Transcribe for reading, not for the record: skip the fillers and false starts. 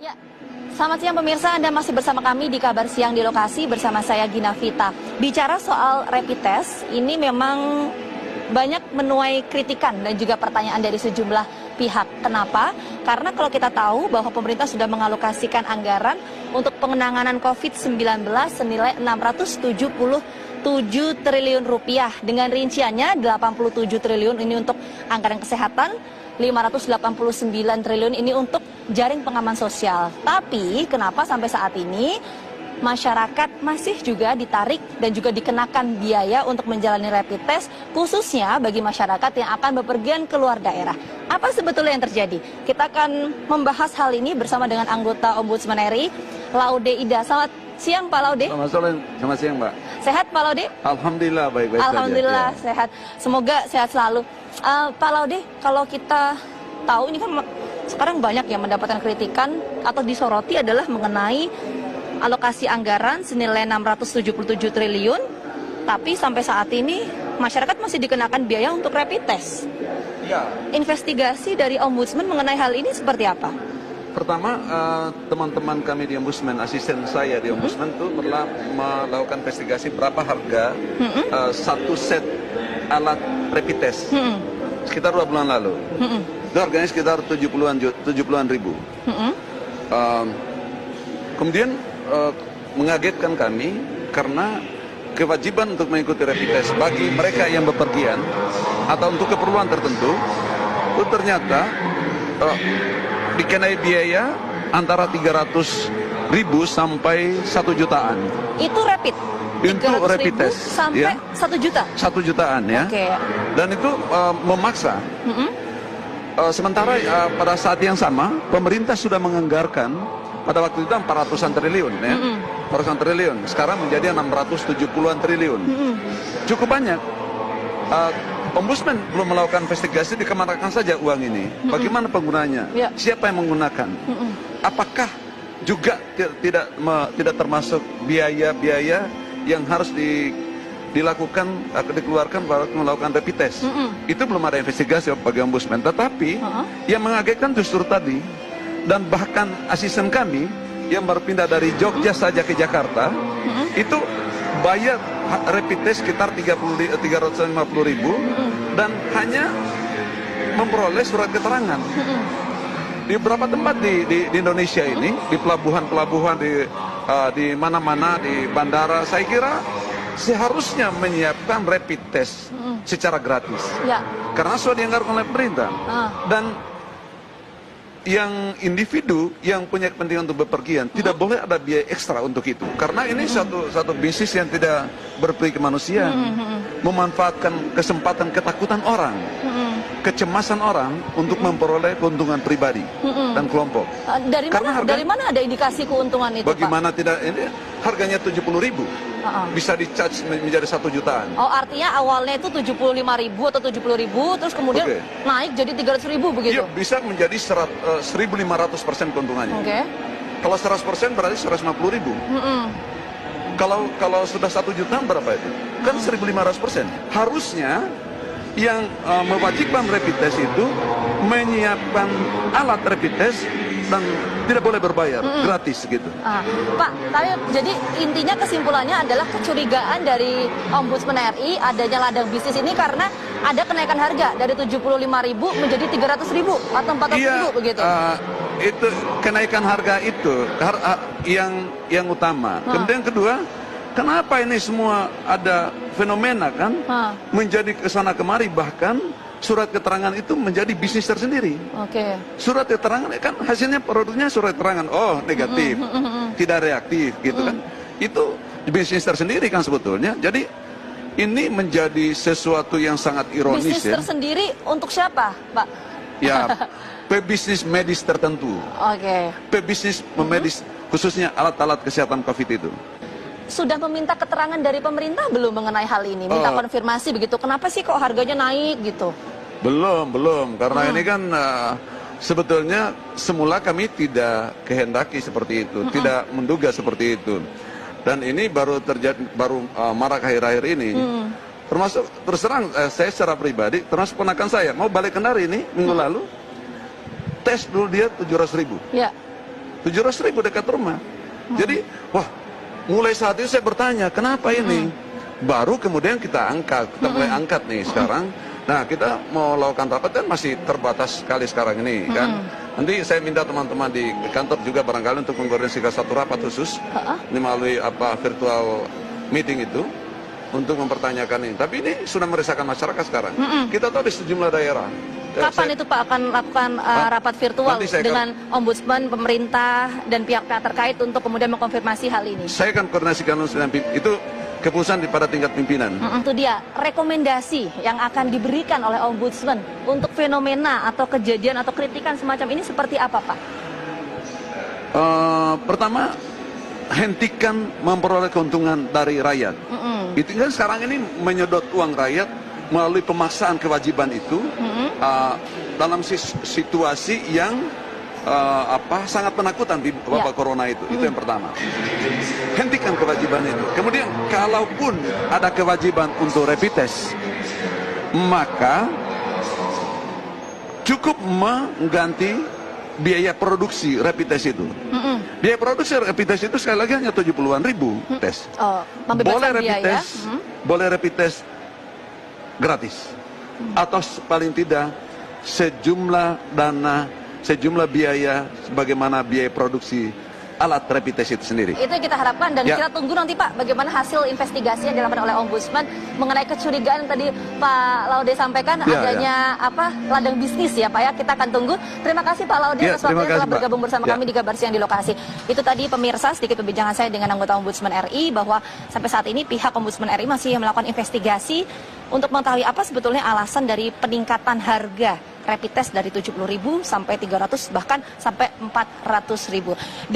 Ya, selamat siang pemirsa, Anda masih bersama kami di Kabar Siang di Lokasi bersama saya Gina Vita. Bicara soal rapid test, ini memang banyak menuai kritikan dan juga pertanyaan dari sejumlah pihak. Kenapa? Karena kalau kita tahu bahwa pemerintah sudah mengalokasikan anggaran untuk penanganan COVID-19 senilai 677 triliun rupiah. Dengan rinciannya 87 triliun ini untuk anggaran kesehatan, 589 triliun ini untuk jaring pengaman sosial. Tapi kenapa sampai saat ini masyarakat masih juga ditarik dan juga dikenakan biaya untuk menjalani rapid test, khususnya bagi masyarakat yang akan bepergian ke luar daerah. Apa sebetulnya yang terjadi? Kita akan membahas hal ini bersama dengan anggota Ombudsman RI, Laude Ida. Selamat siang Pak Laude. Selamat siang Mbak. Sehat Pak Laude? Alhamdulillah baik-baik saja. Alhamdulillah sehat. Semoga sehat selalu. Pak Laude, kalau kita tahu ini kan sekarang banyak yang mendapatkan kritikan atau disoroti adalah mengenai alokasi anggaran senilai 677 triliun, tapi sampai saat ini masyarakat masih dikenakan biaya untuk rapid test. Ya. Investigasi dari Ombudsman mengenai hal ini seperti apa? Pertama, teman-teman kami di Ombudsman, asisten saya di Ombudsman itu telah melakukan investigasi berapa harga satu set alat rapid test. Sekitar 2 bulan lalu. Itu harganya sekitar 70-an ribu. Kemudian mengagetkan kami karena kewajiban untuk mengikuti rapid test bagi mereka yang bepergian atau untuk keperluan tertentu itu ternyata dikenai biaya antara 300.000 sampai 1 jutaan. Itu rapid? Untuk rapid test sampai ya, 1 juta? 1 jutaan ya. Okay. Dan itu memaksa. Sementara pada saat yang sama pemerintah sudah menganggarkan pada waktu itu 400-an triliun ya. 400-an triliun. Sekarang menjadi 670-an triliun. Cukup banyak. Ombudsman belum melakukan investigasi, dikemanakan saja uang ini. Bagaimana penggunanya? Siapa yang menggunakan? Apakah juga tidak termasuk biaya-biaya yang harus dikeluarkan waktu melakukan rapid test? Itu belum ada investigasi bagi Ombudsman. Tetapi yang mengagetkan justru tadi, dan bahkan asisten kami yang berpindah dari Jogja saja ke Jakarta itu bayar rapid test sekitar 350.000 dan hanya memperoleh surat keterangan. Di beberapa tempat di Indonesia ini, di pelabuhan-pelabuhan, di mana-mana, di bandara, saya kira seharusnya menyiapkan rapid test secara gratis. Karena sudah dianggarkan oleh pemerintah. Dan yang individu yang punya kepentingan untuk bepergian tidak boleh ada biaya ekstra untuk itu, karena ini satu bisnis yang tidak berperi kemanusiaan, memanfaatkan kesempatan ketakutan orang, kecemasan orang untuk memperoleh keuntungan pribadi dan kelompok. Dari mana ada indikasi keuntungan itu, bagaimana Pak? Tidak, ini harganya 70.000 bisa di-charge menjadi 1 jutaan. Oh, artinya awalnya itu 75.000 atau 70.000 terus kemudian naik jadi 300.000 begitu? Iya, bisa menjadi 1.500% keuntungannya. Kalau 100% berarti 150.000. Kalau sudah 1 jutaan berapa itu? Kan 1.500%. Harusnya yang mewajibkan rapid test itu menyiapkan alat rapid test dan tidak boleh berbayar, gratis gitu. Pak, jadi intinya kesimpulannya adalah kecurigaan dari Ombudsman RI adanya ladang bisnis ini karena ada kenaikan harga dari 75.000 menjadi 300.000 atau 400.000 begitu. Itu kenaikan harga itu yang utama. Kemudian kedua, kenapa ini semua ada fenomena kan menjadi kesana kemari, bahkan surat keterangan itu menjadi bisnis tersendiri. Surat keterangan kan hasilnya produknya surat keterangan, oh negatif, tidak reaktif gitu kan. Itu bisnis tersendiri kan sebetulnya. Jadi ini menjadi sesuatu yang sangat ironis. Bisnis tersendiri untuk siapa, Pak? Ya, pebisnis medis tertentu. Pebisnis medis khususnya alat-alat kesehatan COVID itu. Sudah meminta keterangan dari pemerintah belum mengenai hal ini? Minta konfirmasi begitu, kenapa sih kok harganya naik gitu? Belum, karena ini kan sebetulnya semula kami tidak kehendaki seperti itu, tidak menduga seperti itu. Dan ini baru terjadi, marak akhir-akhir ini. Termasuk, terus terang, saya secara pribadi, termasuk ponakan saya, mau balik Kendari ini minggu lalu, tes dulu dia 700.000. 700.000 dekat rumah. Jadi, wah, mulai saat itu saya bertanya, kenapa ini? Baru kemudian kita mulai angkat nih sekarang. Nah, kita mau lakukan rapat kan masih terbatas sekali sekarang ini kan. Nanti saya minta teman-teman di kantor juga barangkali untuk mengkoordinasikan satu rapat khusus ini melalui virtual meeting itu untuk mempertanyakan ini. Tapi ini sudah meresahkan masyarakat sekarang. Kita tahu di sejumlah daerah. Kapan itu Pak akan lakukan rapat virtual dengan Ombudsman, pemerintah, dan pihak-pihak terkait untuk kemudian mengkonfirmasi hal ini? Saya akan koordinasikan dengan itu keputusan pada tingkat pimpinan. Itu dia, rekomendasi yang akan diberikan oleh Ombudsman untuk fenomena atau kejadian atau kritikan semacam ini seperti apa Pak? Pertama, hentikan memperoleh keuntungan dari rakyat. Itu kan sekarang ini menyedot uang rakyat melalui pemaksaan kewajiban itu dalam situasi yang sangat menakutkan di wabah corona itu. Itu yang pertama. Hentikan kewajiban itu. Kemudian kalaupun ada kewajiban untuk rapid test, maka cukup mengganti biaya produksi rapid test itu. Biaya produksi rapid test itu sekali lagi hanya 70-an ribu tes. Boleh rapid test, boleh rapid test gratis, atau paling tidak sejumlah dana, sejumlah biaya sebagaimana biaya produksi alat rapid test itu sendiri. Itu yang kita harapkan dan kita tunggu nanti Pak bagaimana hasil investigasi yang dilakukan oleh Ombudsman mengenai kecurigaan yang tadi Pak Laude sampaikan adanya ladang bisnis ya Pak ya. Kita akan tunggu. Terima kasih Pak Laude atas waktu yang telah bergabung bersama kami di Kabar Siang di lokasi. Itu tadi pemirsa sedikit perbincangan saya dengan anggota Ombudsman RI bahwa sampai saat ini pihak Ombudsman RI masih melakukan investigasi untuk mengetahui apa sebetulnya alasan dari peningkatan harga rapid test dari 70.000 sampai 300 bahkan sampai 400.000.